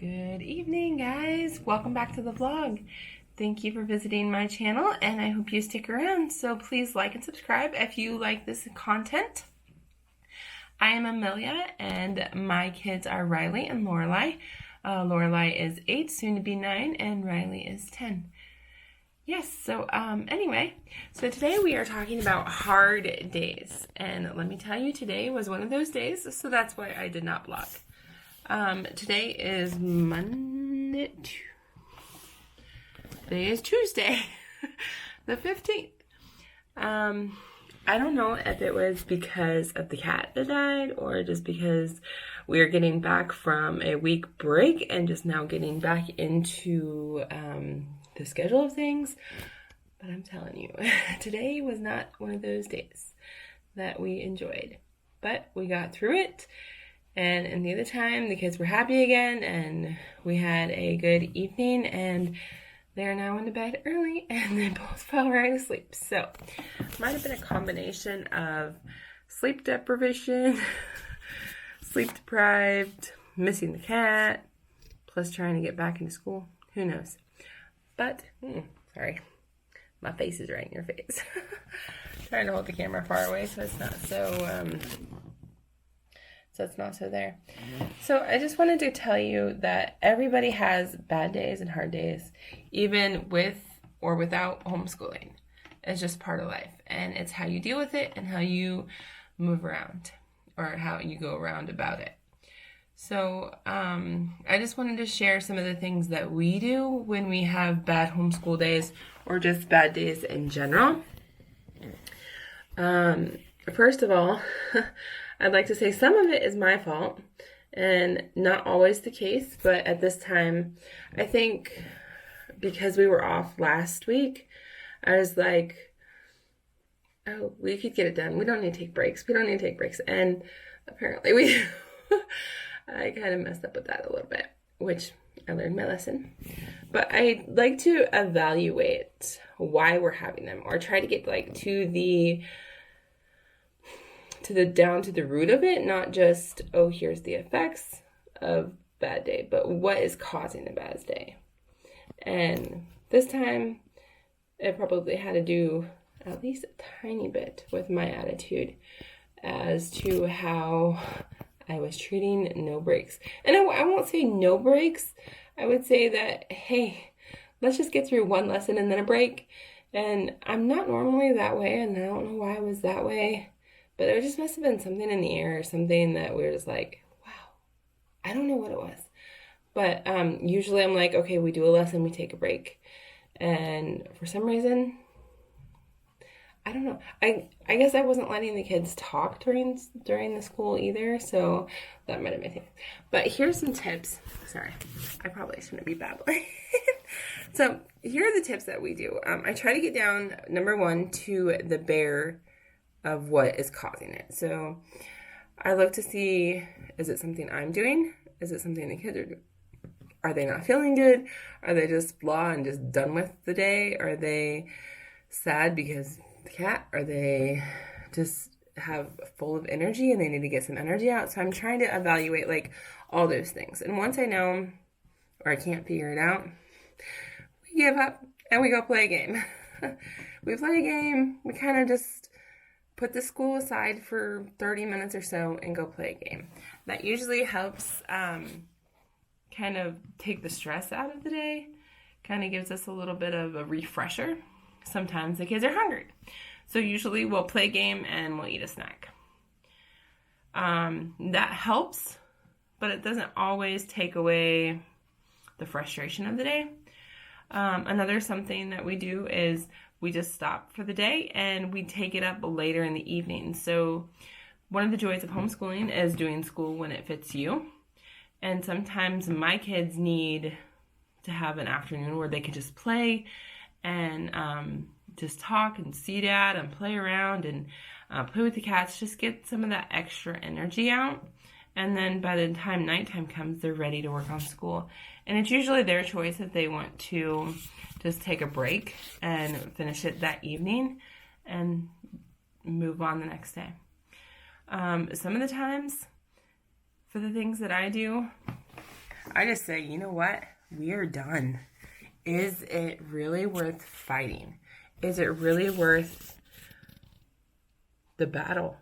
Good evening, guys. Welcome back to the vlog. Thank you for visiting my channel, and I hope you stick around. So please like and subscribe if you like this content. I am Amelia, and my kids are Riley and Lorelai. Lorelai is 8, soon to be 9, and Riley is 10. Yes, so anyway, so today we are talking about hard days. And let me tell you, today was one of those days, so that's why I did not vlog. Today is Monday. Today is Tuesday, the 15th. I don't know if it was because of the cat that died or just because we are getting back from a week break and just now getting back into the schedule of things. But I'm telling you, today was not one of those days that we enjoyed. But we got through it. And in the other time, the kids were happy again, and we had a good evening, and they're now into bed early, and they both fell right asleep. So, might have been a combination of sleep deprivation, sleep deprived, missing the cat, plus trying to get back into school. Who knows? But, sorry, my face is right in your face. Trying to hold the camera far away so it's not so... it's not so there. So I just wanted to tell you that everybody has bad days and hard days, even with or without homeschooling. It's just part of life, and it's how you deal with it and how you move around or how you go around about it. So I just wanted to share some of the things that we do when we have bad homeschool days or just bad days in general. First of all, I'd like to say some of it is my fault, and not always the case, but at this time, I think because we were off last week, I was like, oh, we could get it done. We don't need to take breaks. And apparently I kind of messed up with that a little bit, which I learned my lesson. But I like to evaluate why we're having them, or try to get down to the root of it, not just, oh, here's the effects of bad day, but what is causing the bad day. And this time, it probably had to do at least a tiny bit with my attitude as to how I was treating no breaks. And I won't say no breaks. I would say that, hey, let's just get through one lesson and then a break. And I'm not normally that way, and I don't know why I was that way. But it just must have been something in the air or something that we were just like, wow, I don't know what it was. But usually I'm like, okay, we do a lesson, we take a break. And for some reason, I don't know. I guess I wasn't letting the kids talk during the school either, so that might have been things. But here's some tips. Sorry, I probably shouldn't be babbling. So here are the tips that we do. I try to get down, number one, to the bare of what is causing it. So I look to see, is it something I'm doing? Is it something the kids are doing? Are they not feeling good? Are they just blah and just done with the day? Are they sad because the cat? Are they just have full of energy and they need to get some energy out? So I'm trying to evaluate like all those things. And once I know or I can't figure it out, we give up and we go play a game. We play a game. We kind of just put the school aside for 30 minutes or so and go play a game. That usually helps kind of take the stress out of the day, kind of gives us a little bit of a refresher. Sometimes the kids are hungry. So usually we'll play a game and we'll eat a snack. That helps, but it doesn't always take away the frustration of the day. Another something that we do is we just stop for the day and we take it up later in the evening. So one of the joys of homeschooling is doing school when it fits you. And sometimes my kids need to have an afternoon where they can just play and just talk and see dad and play around and play with the cats, just get some of that extra energy out. And then by the time nighttime comes, they're ready to work on school. And it's usually their choice if they want to just take a break and finish it that evening and move on the next day. Some of the times, for the things that I do, I just say, you know what? We are done. Is it really worth fighting? Is it really worth the battle?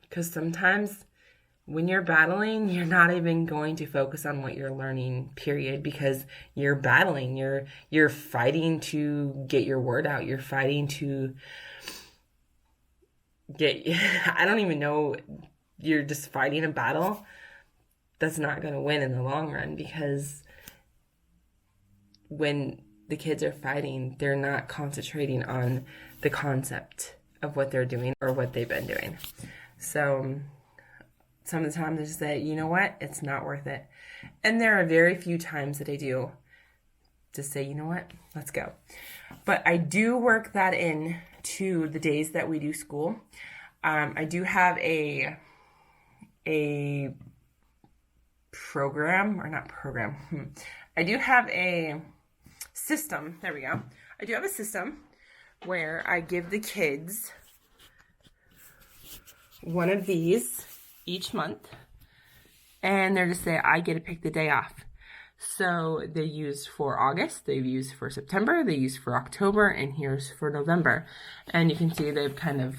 Because sometimes when you're battling, you're not even going to focus on what you're learning, period, because you're battling. You're fighting to get your word out. You're fighting to get, I don't even know, you're just fighting a battle that's not going to win in the long run, because when the kids are fighting, they're not concentrating on the concept of what they're doing or what they've been doing. So some of the times I just say, you know what, it's not worth it. And there are very few times that I do just say, you know what, let's go. But I do work that in to the days that we do school. I do have a program, or not program. I do have a system. There we go. I do have a system where I give the kids one of these each month, and they're just say, I get to pick the day off. So they use for August, they've used for September, they use for October, and here's for November. And you can see they've kind of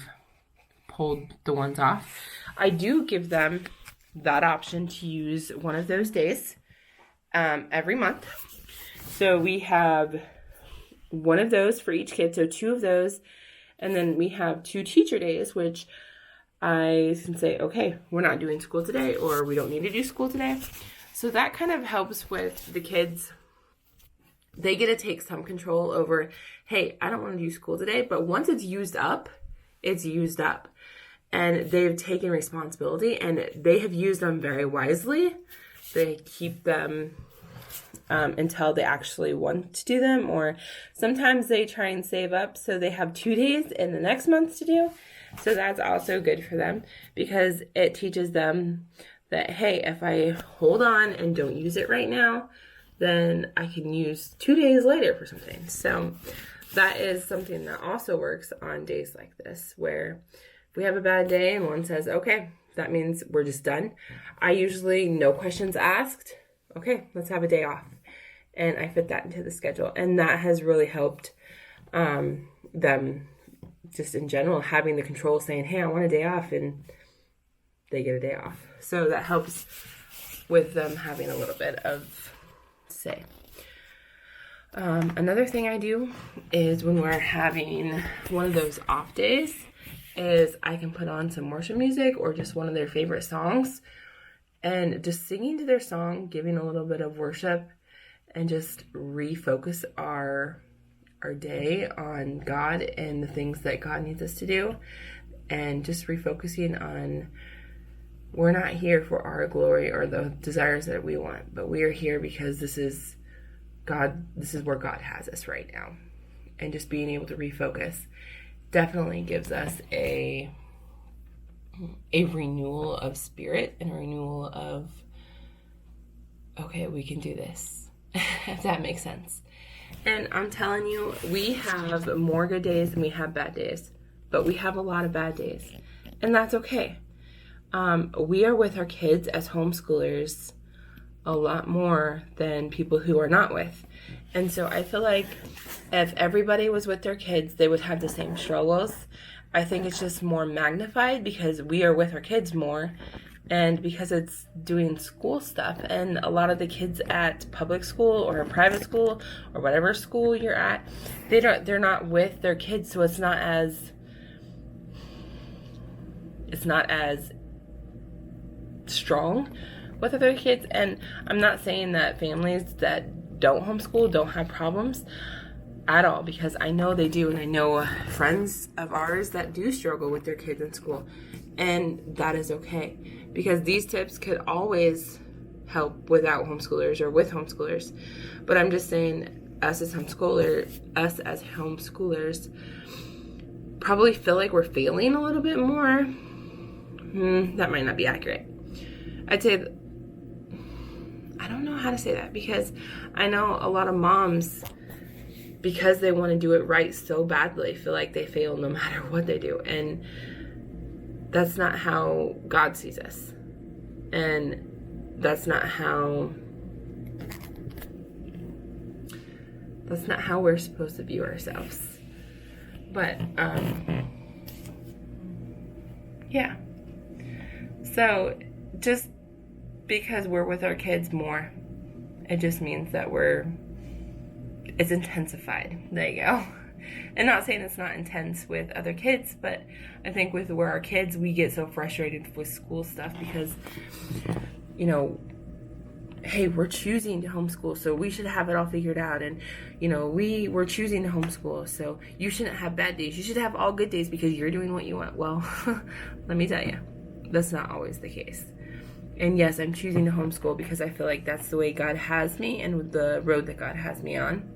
pulled the ones off. I do give them that option to use one of those days every month. So we have one of those for each kid, so 2 of those, and then we have 2 teacher days, which I can say, okay, we're not doing school today, or we don't need to do school today. So that kind of helps with the kids. They get to take some control over, hey, I don't want to do school today, but once it's used up, it's used up. And they've taken responsibility, and they have used them very wisely. They keep them until they actually want to do them, or sometimes they try and save up so they have 2 days in the next month to do. So that's also good for them, because it teaches them that, hey, if I hold on and don't use it right now, then I can use 2 days later for something. So that is something that also works on days like this, where if we have a bad day and one says, okay, that means we're just done. I usually, no questions asked, okay, let's have a day off. And I fit that into the schedule. And that has really helped them just in general, having the control, saying, hey, I want a day off, and they get a day off. So that helps with them having a little bit of say. Another thing I do is when we're having one of those off days is I can put on some worship music or just one of their favorite songs and just singing to their song, giving a little bit of worship, and just refocus our day on God and the things that God needs us to do, and just refocusing on we're not here for our glory or the desires that we want, but we are here because this is God, this is where God has us right now. And just being able to refocus definitely gives us a renewal of spirit and a renewal of, okay, we can do this, if that makes sense. And I'm telling you, we have more good days than we have bad days, but we have a lot of bad days, and that's okay. We are with our kids as homeschoolers a lot more than people who are not with. And so I feel like if everybody was with their kids, they would have the same struggles. I think it's just more magnified because we are with our kids more, and because it's doing school stuff. And a lot of the kids at public school or private school or whatever school you're at, they're not with their kids, so it's not as strong with other kids. And I'm not saying that families that don't homeschool don't have problems at all, because I know they do, and I know friends of ours that do struggle with their kids in school, and that is okay, because these tips could always help without homeschoolers or with homeschoolers. But I'm just saying, us as homeschoolers probably feel like we're failing a little bit more. That might not be accurate. I'd say I don't know how to say that, because I know a lot of moms, because they want to do it right so badly, feel like they fail no matter what they do. And that's not how God sees us. And that's not how That's not how we're supposed to view ourselves. But, yeah. So, just because we're with our kids more, it just means that it's intensified. There you go. And not saying it's not intense with other kids, but I think with our kids, we get so frustrated with school stuff because, you know, hey, we're choosing to homeschool, so we should have it all figured out. And, you know, we're choosing to homeschool, so you shouldn't have bad days. You should have all good days because you're doing what you want. Well, let me tell you, that's not always the case. And yes, I'm choosing to homeschool because I feel like that's the way God has me and the road that God has me on.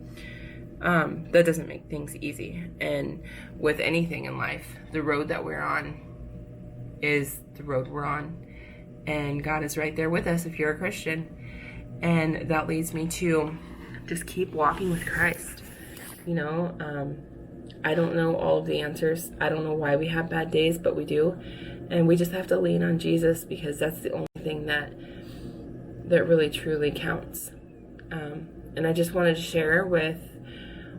That doesn't make things easy. And with anything in life, the road that we're on is the road we're on. And God is right there with us if you're a Christian. And that leads me to just keep walking with Christ. You know, I don't know all of the answers. I don't know why we have bad days, but we do. And we just have to lean on Jesus because that's the only thing that really truly counts. And I just wanted to share with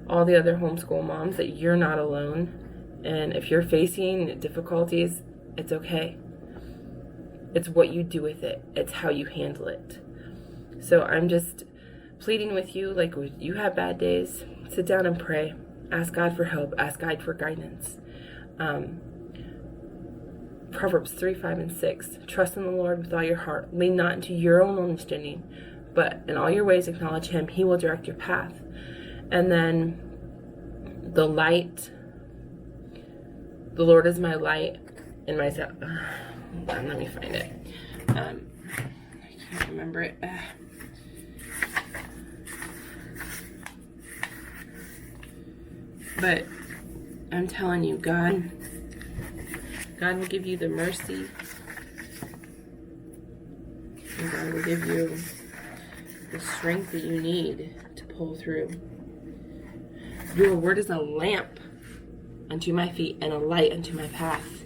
all the other homeschool moms that you're not alone. And if you're facing difficulties, it's okay. It's what you do with it. It's how you handle it. So I'm just pleading with you, like you have bad days, sit down and pray. Ask God for help. Ask God for guidance. Proverbs 3, 5, and 6. Trust in the Lord with all your heart. Lean not into your own understanding, but in all your ways acknowledge Him. He will direct your path. And then the light. The Lord is my light and my hold on, let me find it. I can't remember it. But I'm telling you, God will give you the mercy. And God will give you the strength that you need to pull through. Your word is a lamp unto my feet and a light unto my path.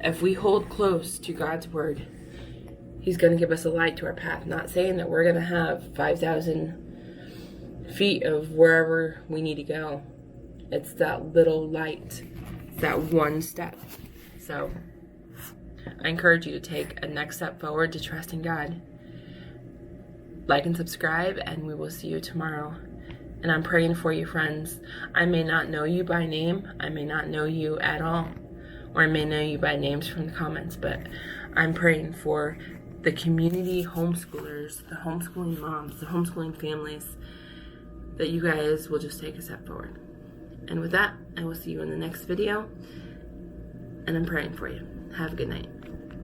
If we hold close to God's word, He's going to give us a light to our path. Not saying that we're going to have 5,000 feet of wherever we need to go. It's that little light. It's that one step. So I encourage you to take a next step forward to trusting God. Like and subscribe, and we will see you tomorrow. And I'm praying for you, friends. I may not know you by name. I may not know you at all. Or I may know you by names from the comments. But I'm praying for the community homeschoolers, the homeschooling moms, the homeschooling families, that you guys will just take a step forward. And with that, I will see you in the next video. And I'm praying for you. Have a good night.